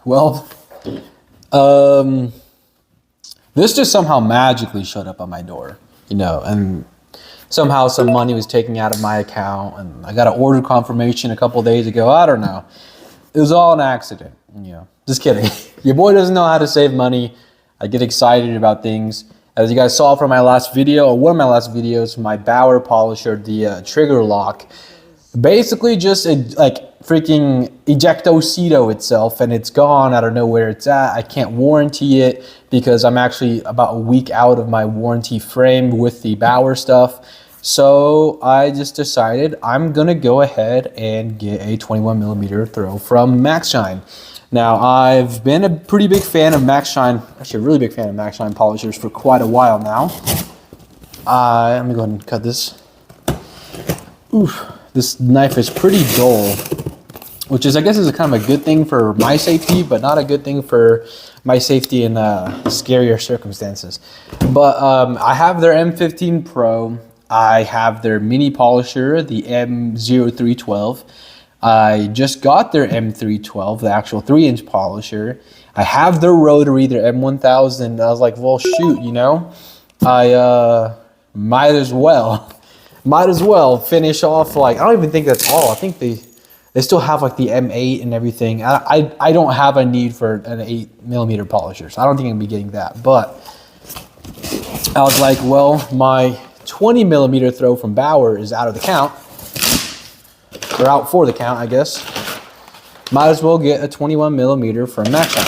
Well, this just somehow magically showed up on my door, you know, and somehow some money was taken out of my account, and I got an order confirmation a couple days ago. I don't know. It was all an accident, you know. Just kidding. Your boy doesn't know how to save money. I get excited about things. As you guys saw from my last video, or one of my last videos, my Bauer polisher, the trigger lock, basically just like freaking ejectocito itself, and it's gone. I don't know where it's at. I can't warranty it because I'm actually about a week out of my warranty frame with the Bauer stuff. So I just decided I'm gonna go ahead and get a 21mm throw from Maxshine. Now, I've been a pretty big fan of Maxshine, actually a really big fan of Maxshine polishers for quite a while now. Let me go ahead and cut this. Oof, this knife is pretty dull, which is, I guess, is a kind of a good thing for my safety, but not a good thing for my safety in scarier circumstances. But I have their M15 Pro. I have their mini polisher, the M0312. I just got their M312, the actual 3-inch polisher. I have their rotary, their M1000. I was like, well, shoot, you know, I might as well finish off. Like, I don't even think that's all. I think they still have like the M8 and everything. I don't have a need for an 8mm polisher, so I don't think I'm gonna be getting that. But I was like, well, my 20mm throw from Bauer is out of the count. Or out for the count, I guess. Might as well get a 21mm from Maxshine.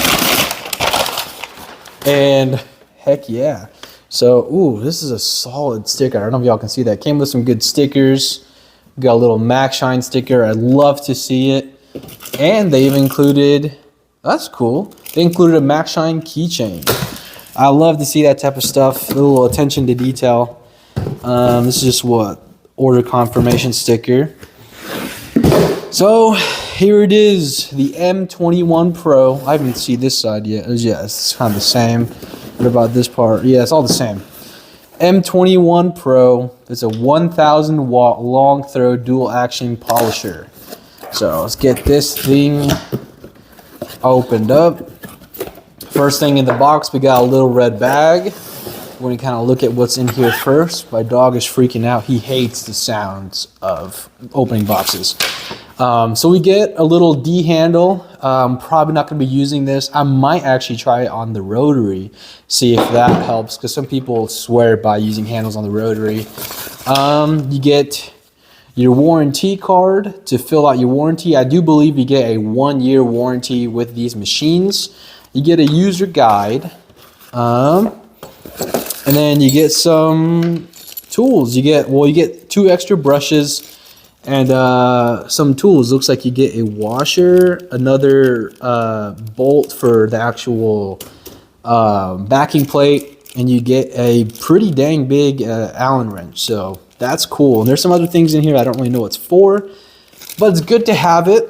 And heck yeah. So, ooh, this is a solid sticker. I don't know if y'all can see that. Came with some good stickers. Got a little Maxshine sticker. I love to see it. And they even included, that's cool, they included a Maxshine keychain. I love to see that type of stuff. A little attention to detail. This is just what? Order confirmation sticker. So here it is, the M21 Pro. I haven't seen this side yet. Yeah, it's kind of the same. What about this part? Yeah, it's all the same. M21 Pro. It's a 1,000 watt long throw dual action polisher. So let's get this thing opened up. First thing in the box, we got a little red bag. We're gonna kind of look at what's in here first. My dog is freaking out. He hates the sounds of opening boxes. So we get a little D handle. Probably not gonna be using this. I might actually try it on the rotary, see if that helps, because some people swear by using handles on the rotary. You get your warranty card to fill out your warranty. I do believe you get a 1-year warranty with these machines. You get a user guide. And then you get some tools. You get 2 extra brushes and some tools. Looks like you get a washer, another bolt for the actual backing plate, and you get a pretty dang big Allen wrench. So that's cool. And there's some other things in here I don't really know what it's for, but it's good to have it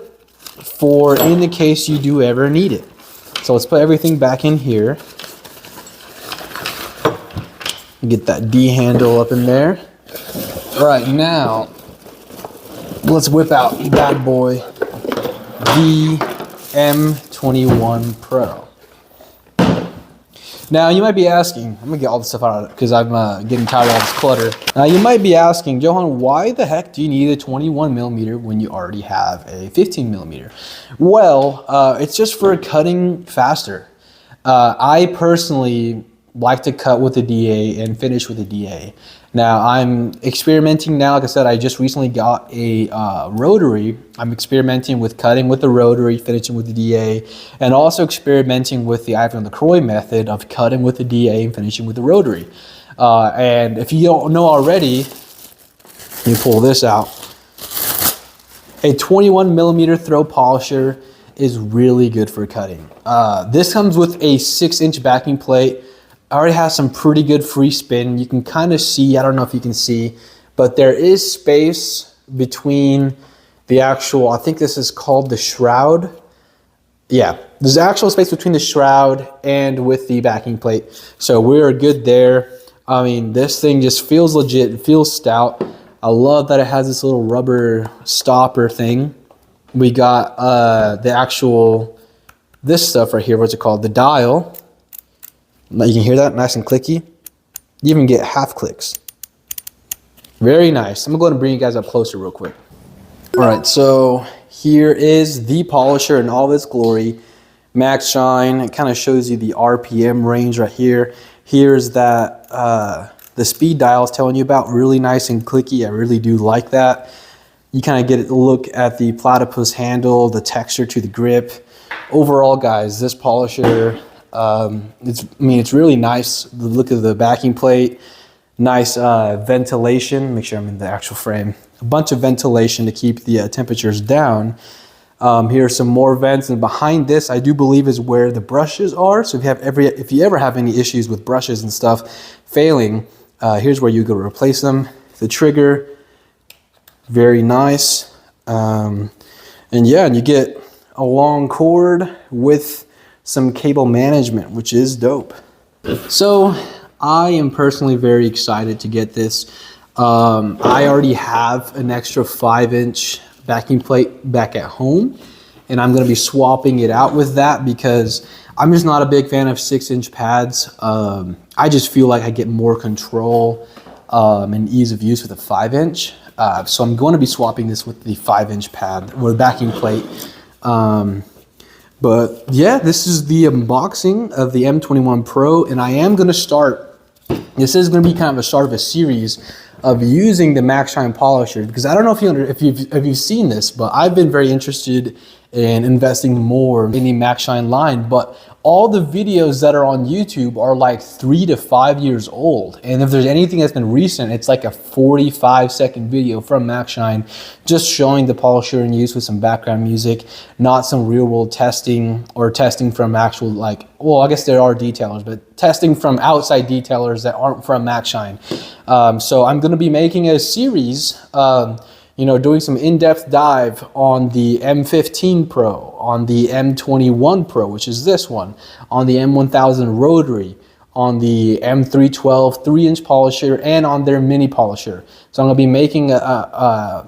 for in the case you do ever need it. So let's put everything back in here. Get that D handle up in there. All right, now let's whip out bad boy, the M21 Pro. Now you might be asking, I'm gonna get all this stuff out of it because I'm getting tired of all this clutter. Now you might be asking, Johan, why the heck do you need a 21mm when you already have a 15mm? Well, it's just for cutting faster. I personally like to cut with a DA and finish with a DA. Now I'm experimenting now. Like I said, I just recently got a rotary. I'm experimenting with cutting with the rotary, finishing with the DA, and also experimenting with the Ivan LaCroix method of cutting with the DA and finishing with the rotary. And if you don't know already, let me pull this out. A 21mm throw polisher is really good for cutting. This comes with a 6-inch backing plate. Already has some pretty good free spin. You can kind of see, I don't know if you can see, but there is space between the actual, I think this is called the shroud. Yeah, there's actual space between the shroud and with the backing plate. So we're good there. I mean, this thing just feels legit, it feels stout. I love that it has this little rubber stopper thing. We got the actual, this stuff right here, what's it called? The dial. You can hear that, nice and clicky. You even get half clicks. Very nice. I'm gonna go ahead and bring you guys up closer real quick. All right, so here is the polisher in all of its glory. Maxshine, it kind of shows you the RPM range right here. Here's that, the speed dial is telling you about, really nice and clicky. I really do like that. You kind of get a look at the platypus handle, the texture to the grip. Overall, guys, this polisher, it's really nice. The look of the backing plate, nice ventilation. Make sure I'm in the actual frame. A bunch of ventilation to keep the temperatures down. Here are some more vents, and behind this, I do believe, is where the brushes are. So if you ever have any issues with brushes and stuff failing, here's where you go to replace them. The trigger, very nice, and yeah, and you get a long cord with some cable management, which is dope. So I am personally very excited to get this. I already have an extra 5-inch backing plate back at home, and I'm going to be swapping it out with that because I'm just not a big fan of 6-inch pads. I just feel like I get more control and ease of use with a 5-inch. So I'm going to be swapping this with the 5-inch pad or backing plate. But yeah, this is the unboxing of the M21 Pro, and I am going to start, this is going to be kind of a start of a series of using the Maxshine polisher, because I don't know if you've seen this, but I've been very interested in investing more in the Maxshine line, but all the videos that are on YouTube are like 3 to 5 years old. And if there's anything that's been recent, it's like a 45-second video from Maxshine just showing the polisher in use with some background music, not some real world testing or testing from actual, like, well, I guess there are detailers, but testing from outside detailers that aren't from Maxshine. So I'm going to be making a series, doing some in-depth dive on the M15 Pro, on the M21 Pro, which is this one, on the M1000 Rotary, on the M312 3-inch polisher, and on their mini polisher. So I'm going to be making a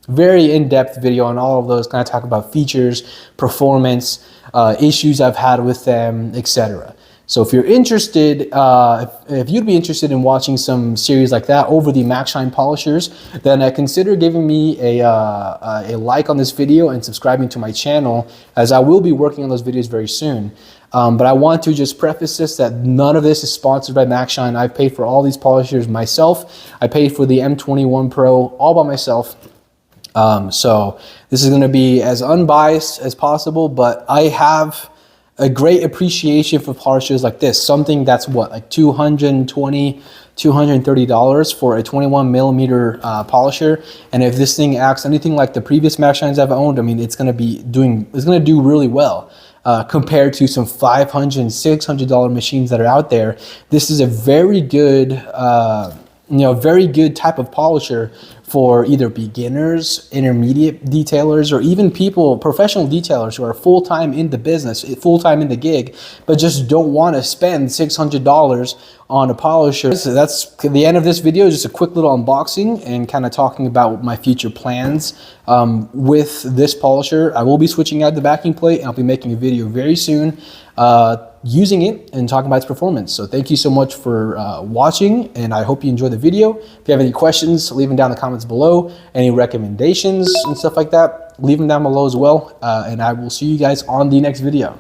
very in-depth video on all of those, kind of talk about features, performance, issues I've had with them, etc. So if you're interested, if you'd be interested in watching some series like that over the Maxshine polishers, then consider giving me a like on this video and subscribing to my channel, as I will be working on those videos very soon. But I want to just preface this that none of this is sponsored by Maxshine. I've paid for all these polishers myself. I paid for the M21 Pro all by myself. So this is going to be as unbiased as possible, but I have a great appreciation for polishers like this, something that's what, like $220, $230 for a 21 millimeter polisher. And if this thing acts anything like the previous Maxshines I've owned, I mean, it's going to do really well. Compared to some $500, $600 machines that are out there, this is a very good, very good type of polisher for either beginners, intermediate detailers, or even people, professional detailers who are full-time in the business, full-time in the gig, but just don't want to spend $600 on a polisher. So that's the end of this video, just a quick little unboxing and kind of talking about my future plans with this polisher. I will be switching out the backing plate, and I'll be making a video very soon using it and talking about its performance. So thank you so much for watching, and I hope you enjoyed the video. If you have any questions, leave them down in the comments below. Any recommendations and stuff like that, leave them down below as well. And I will see you guys on the next video.